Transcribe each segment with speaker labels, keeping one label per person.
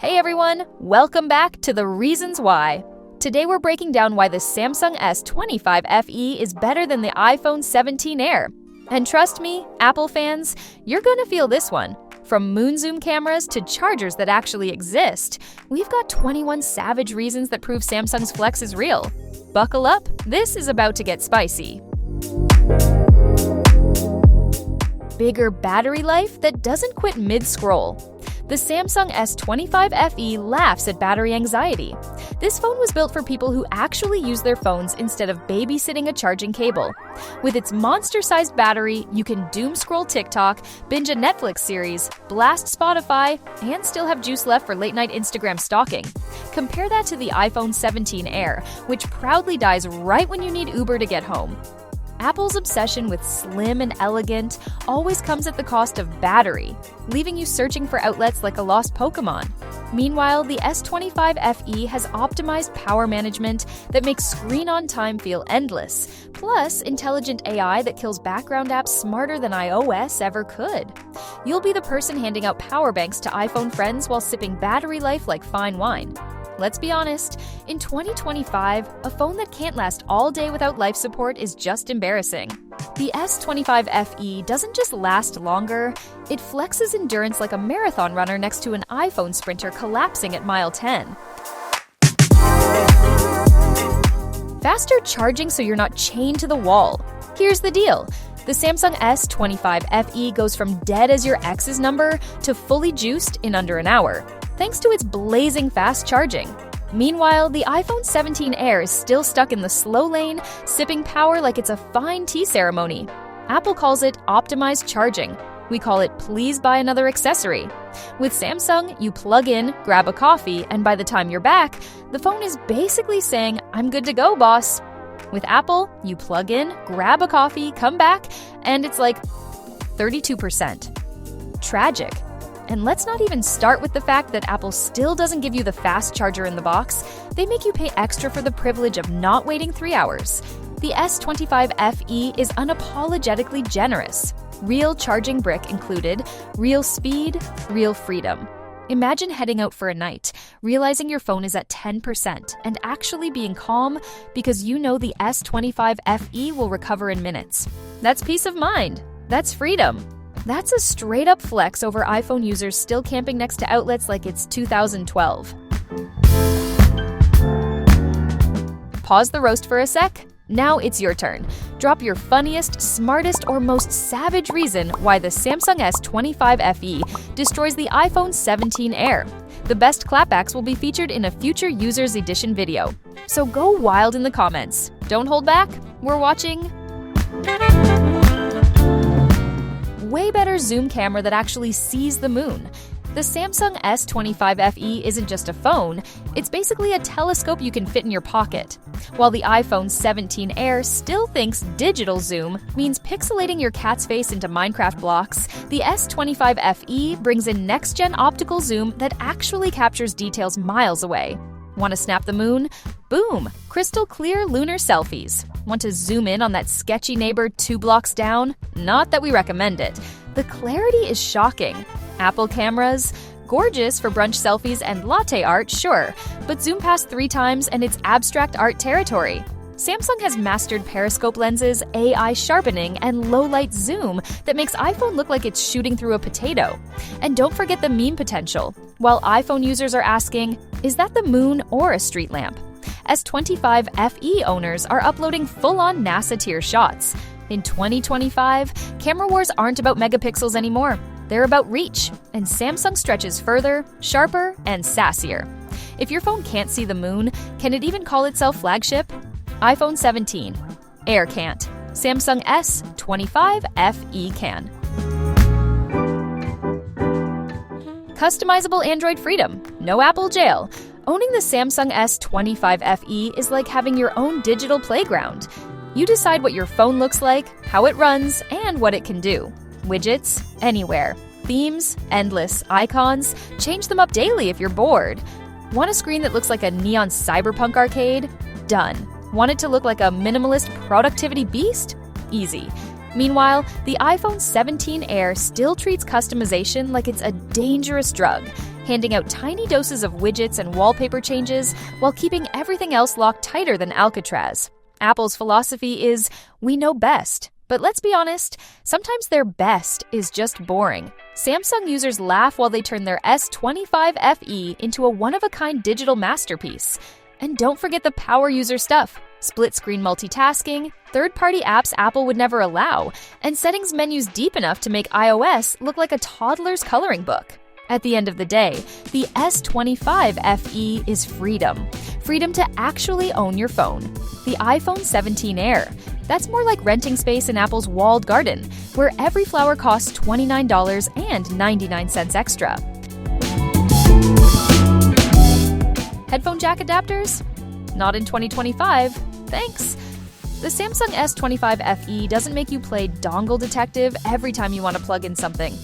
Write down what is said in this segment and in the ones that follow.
Speaker 1: Hey everyone, welcome back to The Reasons Why. Today we're breaking down why the Samsung S25 FE is better than the iPhone 17 Air. And trust me, Apple fans, you're gonna feel this one. From moon zoom cameras to chargers that actually exist, we've got 21 savage reasons that prove Samsung's flex is real. Buckle up, this is about to get spicy. Bigger battery life that doesn't quit mid-scroll. The Samsung S25 FE laughs at battery anxiety. This phone was built for people who actually use their phones instead of babysitting a charging cable. With its monster-sized battery, you can doom scroll TikTok, binge a Netflix series, blast Spotify, and still have juice left for late-night Instagram stalking. Compare that to the iPhone 17 Air, which proudly dies right when you need Uber to get home. Apple's obsession with slim and elegant always comes at the cost of battery, leaving you searching for outlets like a lost Pokemon. Meanwhile, the S25 FE has optimized power management that makes screen on time feel endless, plus intelligent AI that kills background apps smarter than iOS ever could. You'll be the person handing out power banks to iPhone friends while sipping battery life like fine wine. Let's be honest, in 2025, a phone that can't last all day without life support is just embarrassing. The S25 FE doesn't just last longer, it flexes endurance like a marathon runner next to an iPhone sprinter collapsing at mile 10. Faster charging so you're not chained to the wall. Here's the deal. The Samsung S25 FE goes from dead as your ex's number to fully juiced in under an hour, thanks to its blazing fast charging. Meanwhile, the iPhone 17 Air is still stuck in the slow lane, sipping power like it's a fine tea ceremony. Apple calls it optimized charging. We call it please buy another accessory. With Samsung, you plug in, grab a coffee, and by the time you're back, the phone is basically saying, "I'm good to go, boss." With Apple, you plug in, grab a coffee, come back, and it's like 32%. Tragic. And let's not even start with the fact that Apple still doesn't give you the fast charger in the box. They make you pay extra for the privilege of not waiting 3 hours. The S25 FE is unapologetically generous. Real charging brick included, real speed, real freedom. Imagine heading out for a night, realizing your phone is at 10%, and actually being calm because you know the S25 FE will recover in minutes. That's peace of mind. That's freedom. That's a straight-up flex over iPhone users still camping next to outlets like it's 2012. Pause the roast for a sec. Now it's your turn. Drop your funniest, smartest, or most savage reason why the Samsung S25 FE destroys the iPhone 17 Air. The best clapbacks will be featured in a future Users Edition video. So go wild in the comments. Don't hold back. We're watching. Way better zoom camera that actually sees the moon. The Samsung S25 FE isn't just a phone, it's basically a telescope you can fit in your pocket. While the iPhone 17 Air still thinks digital zoom means pixelating your cat's face into Minecraft blocks, the S25 FE brings in next-gen optical zoom that actually captures details miles away. Want to snap the moon? Boom! Crystal clear lunar selfies. Want to zoom in on that sketchy neighbor 2 blocks down? Not that we recommend it. The clarity is shocking. Apple cameras? Gorgeous for brunch selfies and latte art, sure, but zoom past 3 times and it's abstract art territory. Samsung has mastered periscope lenses, AI sharpening, and low-light zoom that makes iPhone look like it's shooting through a potato. And don't forget the meme potential. While iPhone users are asking, is that the moon or a street lamp? S25 FE owners are uploading full-on NASA-tier shots. In 2025, camera wars aren't about megapixels anymore. They're about reach, and Samsung stretches further, sharper, and sassier. If your phone can't see the moon, can it even call itself flagship? iPhone 17. Air can't. Samsung S25 FE can. Customizable Android freedom. No Apple jail. Owning the Samsung S25 FE is like having your own digital playground. You decide what your phone looks like, how it runs, and what it can do. Widgets, anywhere. Themes, endless. Icons, change them up daily if you're bored. Want a screen that looks like a neon cyberpunk arcade? Done. Want it to look like a minimalist productivity beast? Easy. Meanwhile, the iPhone 17 Air still treats customization like it's a dangerous drug. handing out tiny doses of widgets and wallpaper changes while keeping everything else locked tighter than Alcatraz. Apple's philosophy is, we know best. But let's be honest, sometimes their best is just boring. Samsung users laugh while they turn their S25 FE into a one-of-a-kind digital masterpiece. And don't forget the power user stuff. Split-screen multitasking, third-party apps Apple would never allow, and settings menus deep enough to make iOS look like a toddler's coloring book. At the end of the day, the S25 FE is freedom. Freedom to actually own your phone. The iPhone 17 Air. That's more like renting space in Apple's walled garden, where every flower costs $29.99 extra. Headphone jack adapters? Not in 2025, thanks. The Samsung S25 FE doesn't make you play dongle detective every time you want to plug in something.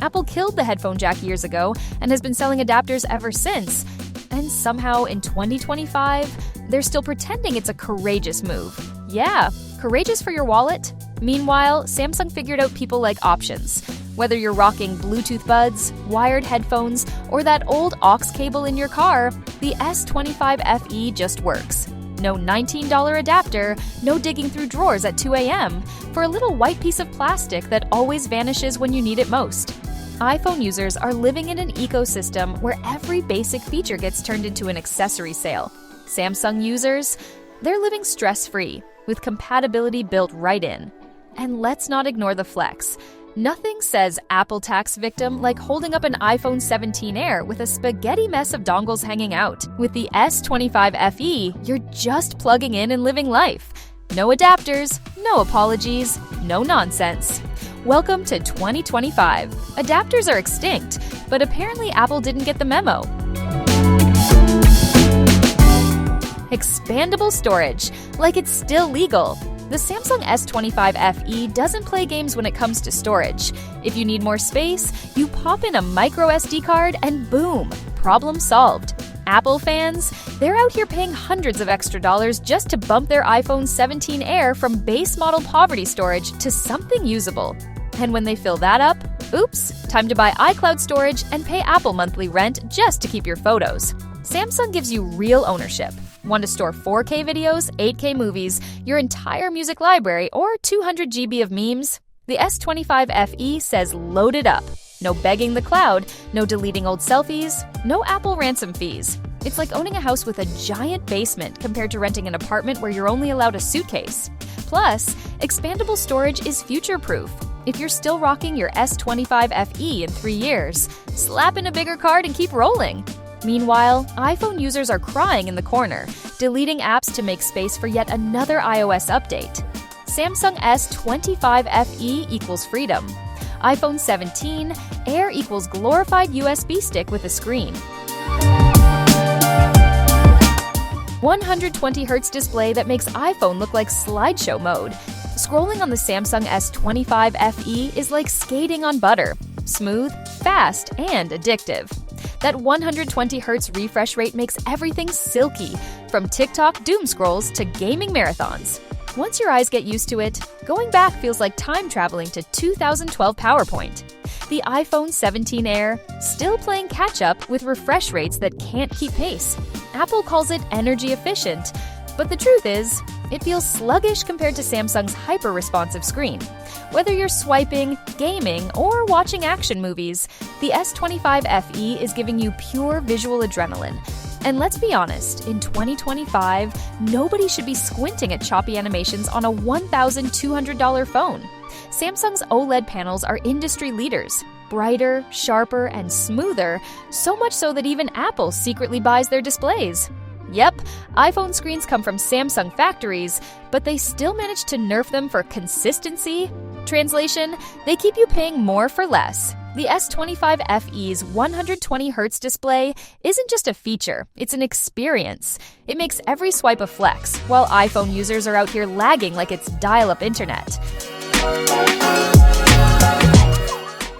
Speaker 1: Apple killed the headphone jack years ago and has been selling adapters ever since. And somehow in 2025, they're still pretending it's a courageous move. Yeah, courageous for your wallet? Meanwhile, Samsung figured out people like options. Whether you're rocking Bluetooth buds, wired headphones, or that old aux cable in your car, the S25 FE just works. No $19 adapter, no digging through drawers at 2 a.m. for a little white piece of plastic that always vanishes when you need it most. iPhone users are living in an ecosystem where every basic feature gets turned into an accessory sale. Samsung users, they're living stress-free, with compatibility built right in. And let's not ignore the flex. Nothing says Apple tax victim like holding up an iPhone 17 Air with a spaghetti mess of dongles hanging out. With the S25 FE, you're just plugging in and living life. No adapters, no apologies, no nonsense. Welcome to 2025. Adapters are extinct, but apparently Apple didn't get the memo. Expandable storage, like it's still legal. The Samsung S25 FE doesn't play games when it comes to storage. If you need more space, you pop in a micro SD card and boom, problem solved. Apple fans, they're out here paying hundreds of extra dollars just to bump their iPhone 17 Air from base model poverty storage to something usable. And when they fill that up, oops, time to buy iCloud storage and pay Apple monthly rent just to keep your photos. Samsung gives you real ownership. Want to store 4K videos, 8K movies, your entire music library, or 200 GB of memes? The S25 FE says load it up. No begging the cloud, no deleting old selfies, no Apple ransom fees. It's like owning a house with a giant basement compared to renting an apartment where you're only allowed a suitcase. Plus, expandable storage is future-proof. If you're still rocking your S25 FE in 3 years, slap in a bigger card and keep rolling. Meanwhile, iPhone users are crying in the corner, deleting apps to make space for yet another iOS update. Samsung S25 FE equals freedom. iPhone 17 Air equals glorified USB stick with a screen. 120Hz display that makes iPhone look like slideshow mode. Scrolling on the Samsung S25 FE is like skating on butter. Smooth, fast, and addictive. That 120Hz refresh rate makes everything silky, from TikTok doom scrolls to gaming marathons. Once your eyes get used to it, going back feels like time traveling to 2012 PowerPoint. The iPhone 17 Air, still playing catch-up with refresh rates that can't keep pace. Apple calls it energy efficient, but the truth is, it feels sluggish compared to Samsung's hyper-responsive screen. Whether you're swiping, gaming, or watching action movies, the S25 FE is giving you pure visual adrenaline. And let's be honest, in 2025, nobody should be squinting at choppy animations on a $1,200 phone. Samsung's OLED panels are industry leaders. Brighter, sharper, and smoother, so much so that even Apple secretly buys their displays. Yep, iPhone screens come from Samsung factories, but they still manage to nerf them for consistency. Translation, they keep you paying more for less. The S25 FE's 120Hz display isn't just a feature, it's an experience. It makes every swipe a flex, while iPhone users are out here lagging like it's dial-up internet.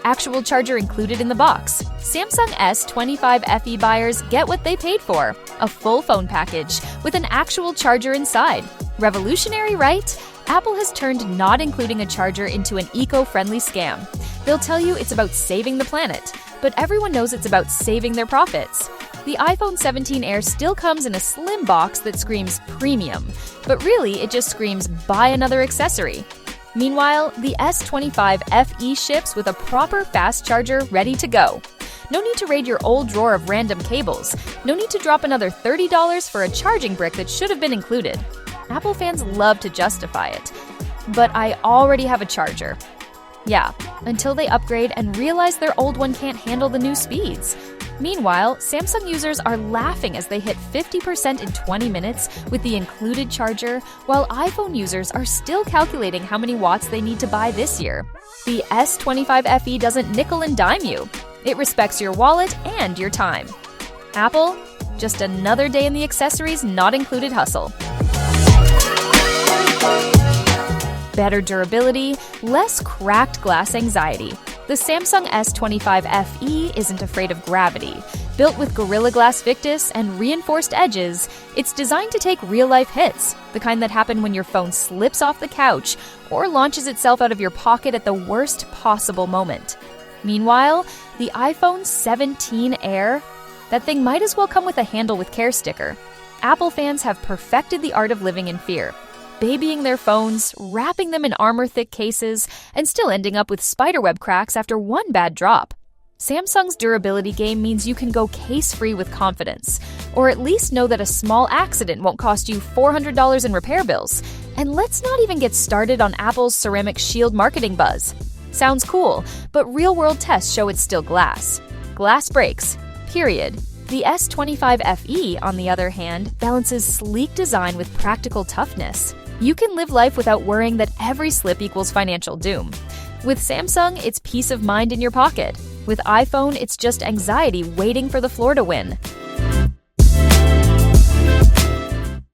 Speaker 1: Actual charger included in the box. Samsung S25 FE buyers get what they paid for, a full phone package with an actual charger inside. Revolutionary, right? Apple has turned not including a charger into an eco-friendly scam. They'll tell you it's about saving the planet, but everyone knows it's about saving their profits. The iPhone 17 Air still comes in a slim box that screams premium, but really it just screams buy another accessory. Meanwhile, the S25 FE ships with a proper fast charger ready to go. No need to raid your old drawer of random cables. No need to drop another $30 for a charging brick that should have been included. Apple fans love to justify it. But I already have a charger. Yeah, until they upgrade and realize their old one can't handle the new speeds. Meanwhile, Samsung users are laughing as they hit 50% in 20 minutes with the included charger, while iPhone users are still calculating how many watts they need to buy this year. The S25 FE doesn't nickel and dime you. It respects your wallet and your time. Apple, just another day in the accessories not included hustle. Better durability, less cracked glass anxiety. The Samsung S25 FE isn't afraid of gravity. Built with Gorilla Glass Victus and reinforced edges, it's designed to take real-life hits, the kind that happen when your phone slips off the couch or launches itself out of your pocket at the worst possible moment. Meanwhile, the iPhone 17 Air, that thing might as well come with a handle with care sticker. Apple fans have perfected the art of living in fear, babying their phones, wrapping them in armor-thick cases, and still ending up with spiderweb cracks after one bad drop. Samsung's durability game means you can go case-free with confidence, or at least know that a small accident won't cost you $400 in repair bills. And let's not even get started on Apple's ceramic shield marketing buzz. Sounds cool, but real-world tests show it's still glass. Glass breaks, period. The S25 FE, on the other hand, balances sleek design with practical toughness. You can live life without worrying that every slip equals financial doom. With Samsung, it's peace of mind in your pocket. With iPhone, it's just anxiety waiting for the floor to win.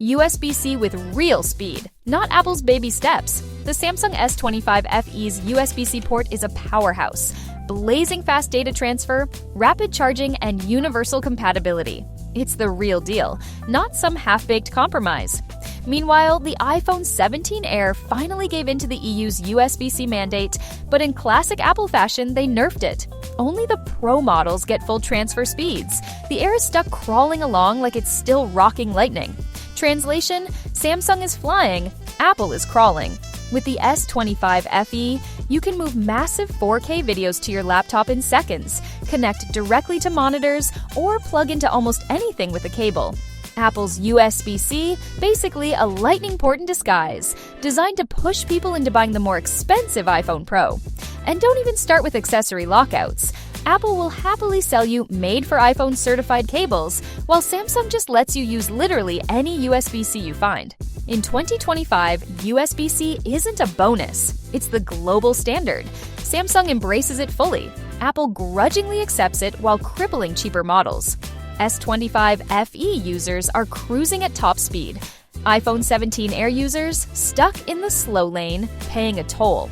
Speaker 1: USB-C with real speed, not Apple's baby steps. The Samsung S25 FE's USB-C port is a powerhouse. Blazing fast data transfer, rapid charging, and universal compatibility. It's the real deal, not some half-baked compromise. Meanwhile, the iPhone 17 Air finally gave in to the EU's USB-C mandate, but in classic Apple fashion, they nerfed it. Only the Pro models get full transfer speeds. The Air is stuck crawling along like it's still rocking lightning. Translation: Samsung is flying, Apple is crawling. With the S25 FE, you can move massive 4K videos to your laptop in seconds, connect directly to monitors, or plug into almost anything with a cable. Apple's USB-C, basically a lightning port in disguise, designed to push people into buying the more expensive iPhone Pro. And don't even start with accessory lockouts. Apple will happily sell you made-for-iPhone certified cables, while Samsung just lets you use literally any USB-C you find. In 2025, USB-C isn't a bonus, it's the global standard. Samsung embraces it fully. Apple grudgingly accepts it while crippling cheaper models. S25 FE users are cruising at top speed. iPhone 17 Air users stuck in the slow lane, paying a toll.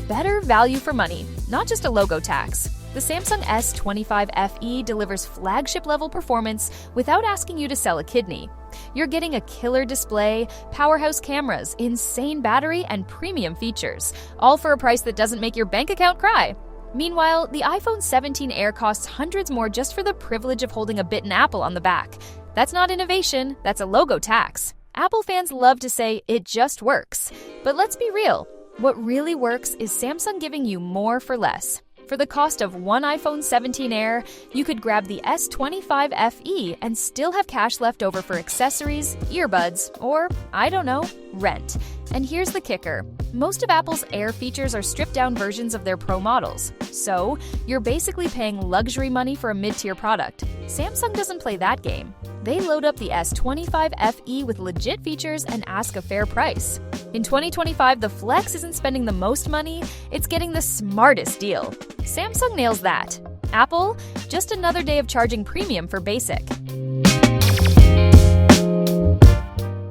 Speaker 1: Better value for money, not just a logo tax. The Samsung S25 FE delivers flagship-level performance without asking you to sell a kidney. You're getting a killer display, powerhouse cameras, insane battery, and premium features, all for a price that doesn't make your bank account cry. Meanwhile, the iPhone 17 Air costs hundreds more just for the privilege of holding a bitten apple on the back. That's not innovation, that's a logo tax. Apple fans love to say it just works. But let's be real. What really works is Samsung giving you more for less. For the cost of one iPhone 17 Air, you could grab the S25 FE and still have cash left over for accessories, earbuds, or, I don't know, rent. And here's the kicker. Most of Apple's Air features are stripped-down versions of their Pro models. So, you're basically paying luxury money for a mid-tier product. Samsung doesn't play that game. They load up the S25 FE with legit features and ask a fair price. In 2025, the Flex isn't spending the most money, it's getting the smartest deal. Samsung nails that. Apple, just another day of charging premium for basic.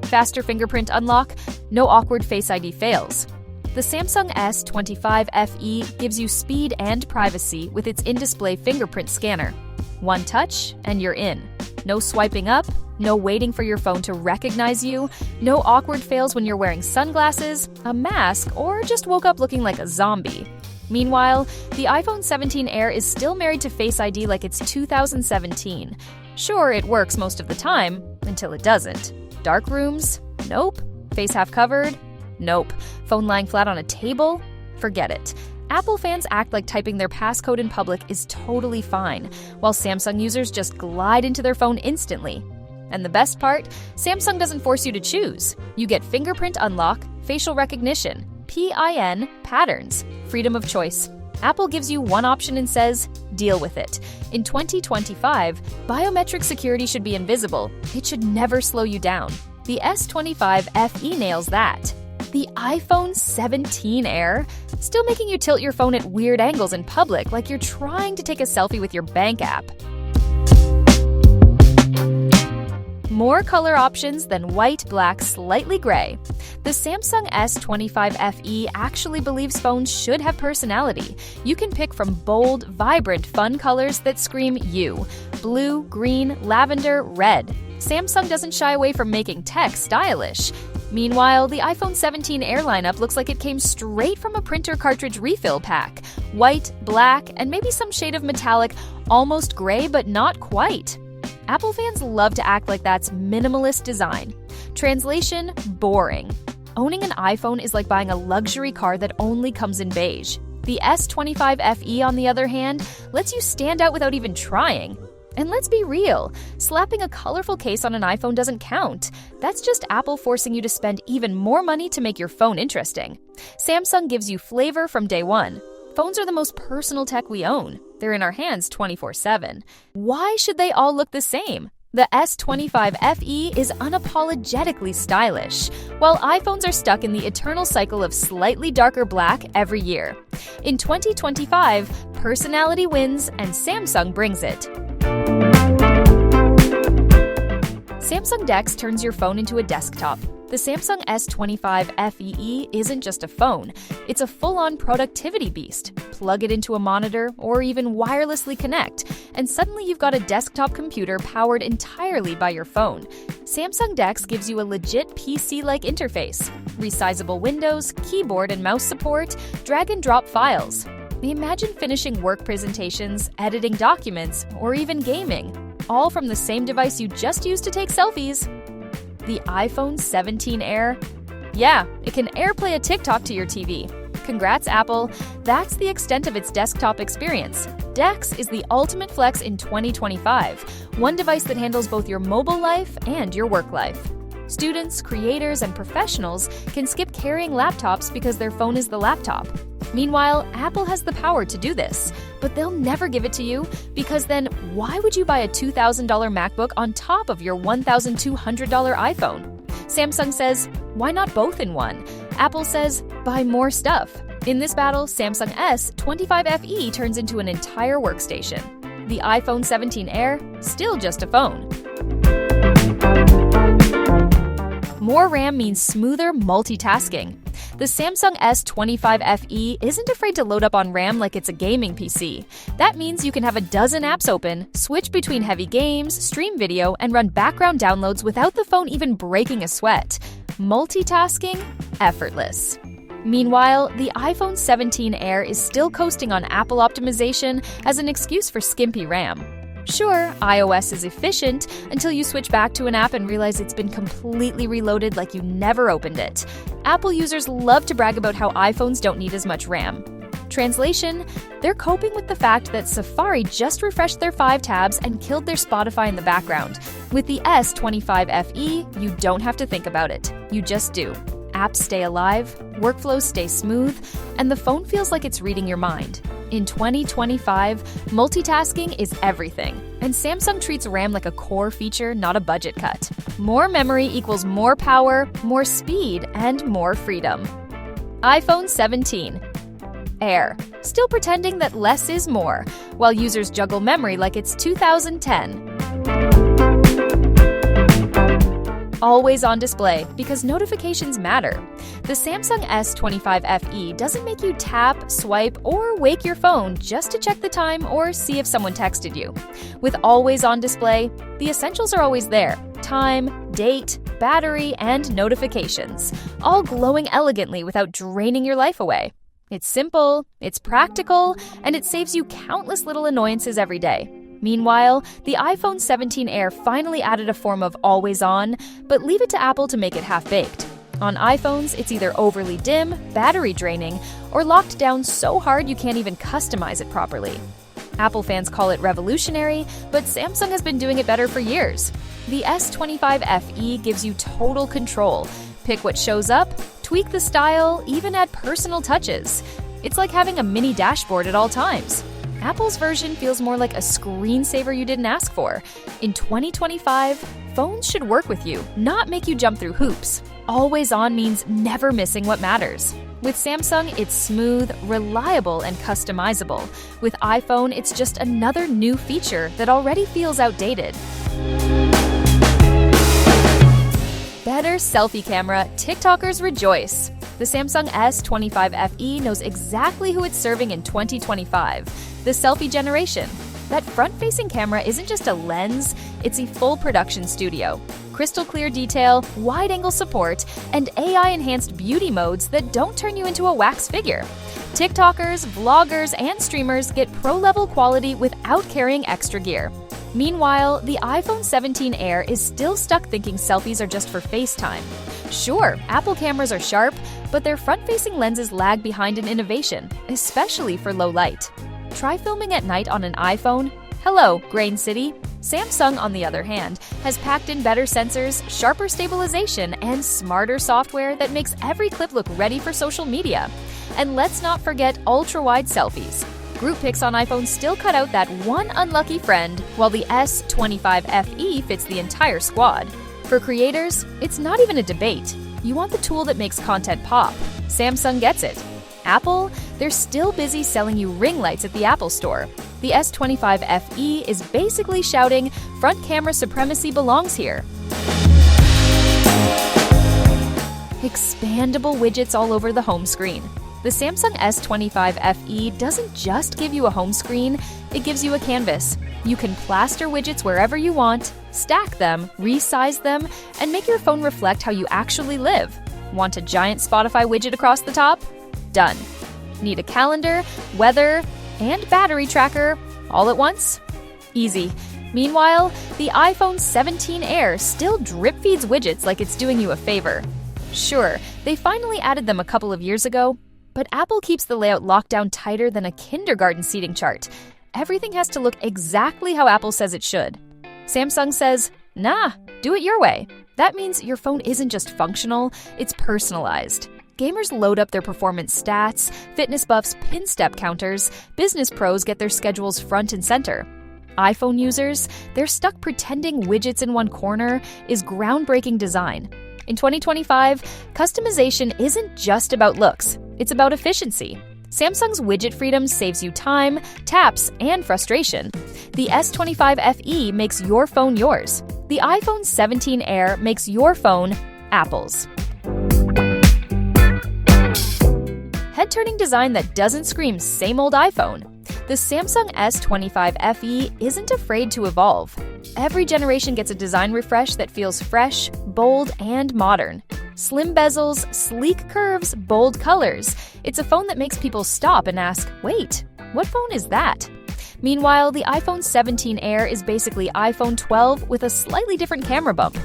Speaker 1: Faster fingerprint unlock, no awkward Face ID fails. The Samsung S25 FE gives you speed and privacy with its in-display fingerprint scanner. One touch, and you're in. No swiping up, no waiting for your phone to recognize you, no awkward fails when you're wearing sunglasses, a mask, or just woke up looking like a zombie. Meanwhile, the iPhone 17 Air is still married to Face ID like it's 2017. Sure, it works most of the time, until it doesn't. Dark rooms? Nope. Face half covered? Nope. Phone lying flat on a table? Forget it. Apple fans act like typing their passcode in public is totally fine, while Samsung users just glide into their phone instantly. And the best part? Samsung doesn't force you to choose. You get fingerprint unlock, facial recognition, PIN, patterns, freedom of choice. Apple gives you one option and says, deal with it. In 2025, biometric security should be invisible. It should never slow you down. The S25 FE nails that. The iPhone 17 Air? Still making you tilt your phone at weird angles in public like you're trying to take a selfie with your bank app. More color options than white, black, slightly gray. The Samsung S25 FE actually believes phones should have personality. You can pick from bold, vibrant, fun colors that scream you. Blue, green, lavender, red. Samsung doesn't shy away from making tech stylish. Meanwhile, the iPhone 17 Air lineup looks like it came straight from a printer cartridge refill pack. White, black, and maybe some shade of metallic, almost gray but not quite. Apple fans love to act like that's minimalist design. Translation: boring. Owning an iPhone is like buying a luxury car that only comes in beige. The S25 FE, on the other hand, lets you stand out without even trying. And let's be real, slapping a colorful case on an iPhone doesn't count. That's just Apple forcing you to spend even more money to make your phone interesting. Samsung gives you flavor from day one. Phones are the most personal tech we own. They're in our hands 24/7. Why should they all look the same? The S25 FE is unapologetically stylish, while iPhones are stuck in the eternal cycle of slightly darker black every year. In 2025, personality wins and Samsung brings it. Samsung DeX turns your phone into a desktop. The Samsung S25 FE isn't just a phone, it's a full-on productivity beast. Plug it into a monitor or even wirelessly connect, and suddenly you've got a desktop computer powered entirely by your phone. Samsung DeX gives you a legit PC-like interface. Resizable windows, keyboard and mouse support, drag and drop files. Imagine finishing work presentations, editing documents, or even gaming, all from the same device you just used to take selfies. The iPhone 17 Air? Yeah, it can AirPlay a TikTok to your TV. Congrats, Apple. That's the extent of its desktop experience. DeX is the ultimate flex in 2025, one device that handles both your mobile life and your work life. Students, creators, and professionals can skip carrying laptops because their phone is the laptop. Meanwhile, Apple has the power to do this, but they'll never give it to you because then why would you buy a $2,000 MacBook on top of your $1,200 iPhone? Samsung says, why not both in one? Apple says, buy more stuff. In this battle, Samsung S25 FE turns into an entire workstation. The iPhone 17 Air, still just a phone. More RAM means smoother multitasking. The Samsung S25 FE isn't afraid to load up on RAM like it's a gaming PC. That means you can have a dozen apps open, switch between heavy games, stream video, and run background downloads without the phone even breaking a sweat. Multitasking? Effortless. Meanwhile, the iPhone 17 Air is still coasting on Apple optimization as an excuse for skimpy RAM. Sure, iOS is efficient until you switch back to an app and realize it's been completely reloaded like you never opened it. Apple users love to brag about how iPhones don't need as much RAM. Translation: they're coping with the fact that Safari just refreshed their 5 tabs and killed their Spotify in the background. With the S25 FE, you don't have to think about it. You just do. Apps stay alive, workflows stay smooth, and the phone feels like it's reading your mind. In 2025, multitasking is everything, and Samsung treats RAM like a core feature, not a budget cut. More memory equals more power, more speed, and more freedom. iPhone 17 Air, still pretending that less is more, while users juggle memory like it's 2010. Always on display because notifications matter. The Samsung S25 FE doesn't make you tap, swipe, or wake your phone just to check the time or see if someone texted you. With always on display, the essentials are always there: time, date, battery, and notifications, all glowing elegantly without draining your life away. It's simple, it's practical, and it saves you countless little annoyances every day. Meanwhile, the iPhone 17 Air finally added a form of always on, but leave it to Apple to make it half-baked. On iPhones, it's either overly dim, battery draining, or locked down so hard you can't even customize it properly. Apple fans call it revolutionary, but Samsung has been doing it better for years. The S25 FE gives you total control. Pick what shows up, tweak the style, even add personal touches. It's like having a mini dashboard at all times. Apple's version feels more like a screensaver you didn't ask for. In 2025, phones should work with you, not make you jump through hoops. Always on means never missing what matters. With Samsung, it's smooth, reliable, and customizable. With iPhone, it's just another new feature that already feels outdated. Better selfie camera, TikTokers rejoice. The Samsung S25 FE knows exactly who it's serving in 2025, the selfie generation. That front-facing camera isn't just a lens, it's a full production studio. Crystal clear detail, wide-angle support, and AI-enhanced beauty modes that don't turn you into a wax figure. TikTokers, vloggers, and streamers get pro-level quality without carrying extra gear. Meanwhile, the iPhone 17 Air is still stuck thinking selfies are just for FaceTime. Sure, Apple cameras are sharp, but their front-facing lenses lag behind in innovation, especially for low light. Try filming at night on an iPhone? Hello, Grain City. Samsung, on the other hand, has packed in better sensors, sharper stabilization, and smarter software that makes every clip look ready for social media. And let's not forget ultra-wide selfies. Group pics on iPhone still cut out that one unlucky friend, while the S25 FE fits the entire squad. For creators, it's not even a debate. You want the tool that makes content pop. Samsung gets it. Apple, they're still busy selling you ring lights at the Apple Store. The S25 FE is basically shouting, front camera supremacy belongs here. Expandable widgets all over the home screen. The Samsung S25 FE doesn't just give you a home screen, it gives you a canvas. You can plaster widgets wherever you want, stack them, resize them, and make your phone reflect how you actually live. Want a giant Spotify widget across the top? Done. Need a calendar, weather, and battery tracker all at once? Easy. Meanwhile, the iPhone 17 Air still drip feeds widgets like it's doing you a favor. Sure, they finally added them a couple of years ago, but Apple keeps the layout locked down tighter than a kindergarten seating chart. Everything has to look exactly how Apple says it should. Samsung says, nah, do it your way. That means your phone isn't just functional, it's personalized. Gamers load up their performance stats, fitness buffs pin step counters, business pros get their schedules front and center. iPhone users, they're stuck pretending widgets in one corner is groundbreaking design. In 2025, customization isn't just about looks, it's about efficiency. Samsung's widget freedom saves you time, taps, and frustration. The S25 FE makes your phone yours. The iPhone 17 Air makes your phone Apple's. Head-turning design that doesn't scream same old iPhone. The Samsung S25 FE isn't afraid to evolve. Every generation gets a design refresh that feels fresh, bold, and modern. Slim bezels, sleek curves, bold colors. It's a phone that makes people stop and ask, wait, what phone is that? Meanwhile, the iPhone 17 Air is basically iPhone 12 with a slightly different camera bump.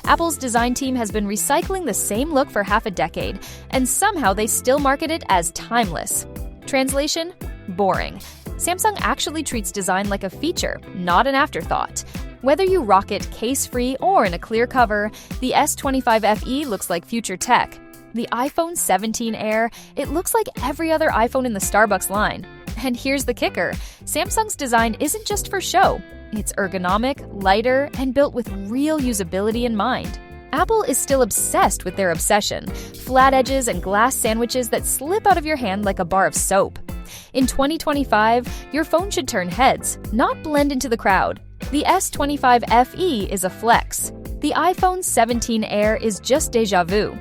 Speaker 1: Apple's design team has been recycling the same look for half a decade, and somehow they still market it as timeless. Translation? Boring. Samsung actually treats design like a feature, not an afterthought. Whether you rock it case-free or in a clear cover, the S25 FE looks like future tech. The iPhone 17 Air, it looks like every other iPhone in the Starbucks line. And here's the kicker, Samsung's design isn't just for show. It's ergonomic, lighter, and built with real usability in mind. Apple is still obsessed with their obsession, flat edges and glass sandwiches that slip out of your hand like a bar of soap. In 2025, your phone should turn heads, not blend into the crowd. The S25 FE is a flex. The iPhone 17 Air is just déjà vu.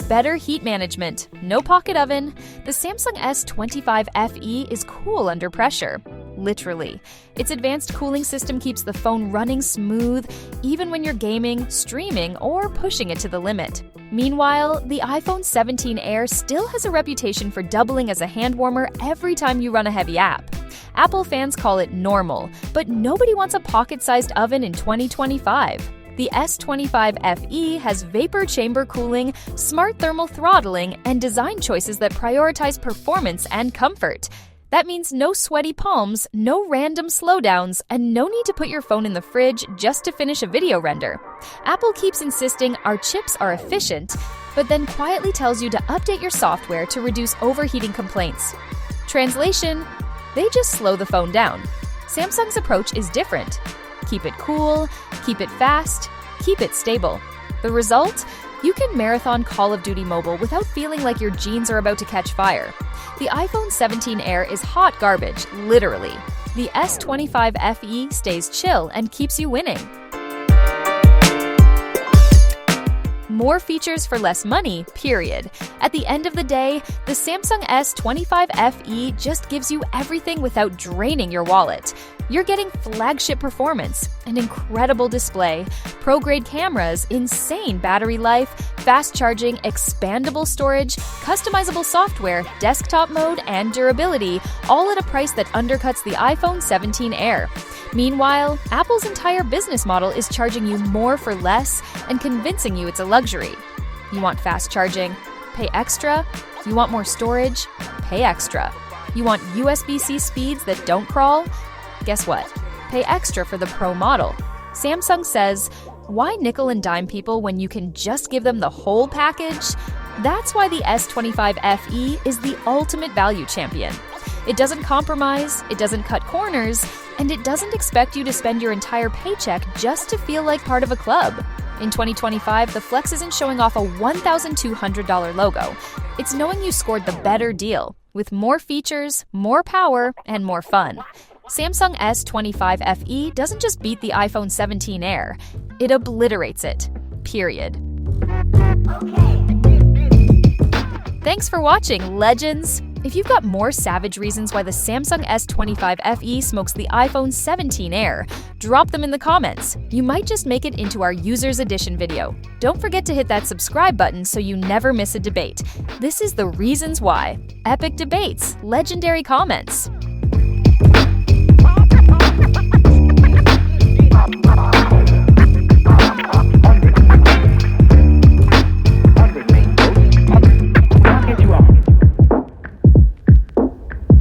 Speaker 1: Better heat management, no pocket oven. The Samsung S25 FE is cool under pressure. literally. Its advanced cooling system keeps the phone running smooth, even when you're gaming, streaming, or pushing it to the limit. Meanwhile, the iPhone 17 Air still has a reputation for doubling as a hand warmer every time you run a heavy app. Apple fans call it normal, but nobody wants a pocket-sized oven in 2025. The S25 FE has vapor chamber cooling, smart thermal throttling, and design choices that prioritize performance and comfort. That means no sweaty palms, no random slowdowns, and no need to put your phone in the fridge just to finish a video render. Apple keeps insisting our chips are efficient, but then quietly tells you to update your software to reduce overheating complaints. Translation: they just slow the phone down. Samsung's approach is different. Keep it cool, keep it fast, keep it stable. The result? You can marathon Call of Duty Mobile without feeling like your jeans are about to catch fire. The iPhone 17 Air is hot garbage, literally. The S25 FE stays chill and keeps you winning. More features for less money, period. At the end of the day, the Samsung S25 FE just gives you everything without draining your wallet. You're getting flagship performance, an incredible display, pro-grade cameras, insane battery life, fast charging, expandable storage, customizable software, desktop mode, and durability, all at a price that undercuts the iPhone 17 Air. Meanwhile, Apple's entire business model is charging you more for less and convincing you it's a luxury. You want fast charging? Pay extra. You want more storage? Pay extra. You want USB-C speeds that don't crawl? Guess what? Pay extra for the Pro model. Samsung says, why nickel and dime people when you can just give them the whole package? That's why the S25 FE is the ultimate value champion. It doesn't compromise, it doesn't cut corners, and it doesn't expect you to spend your entire paycheck just to feel like part of a club. In 2025, the flex isn't showing off a $1,200 logo. It's knowing you scored the better deal, with more features, more power, and more fun. Samsung S25 FE doesn't just beat the iPhone 17 Air, it obliterates it. Period. Thanks for watching, legends! If you've got more savage reasons why the Samsung S25 FE smokes the iPhone 17 Air, drop them in the comments. You might just make it into our Users Edition video. Don't forget to hit that subscribe button so you never miss a debate. This is the reasons why. Epic debates, legendary comments.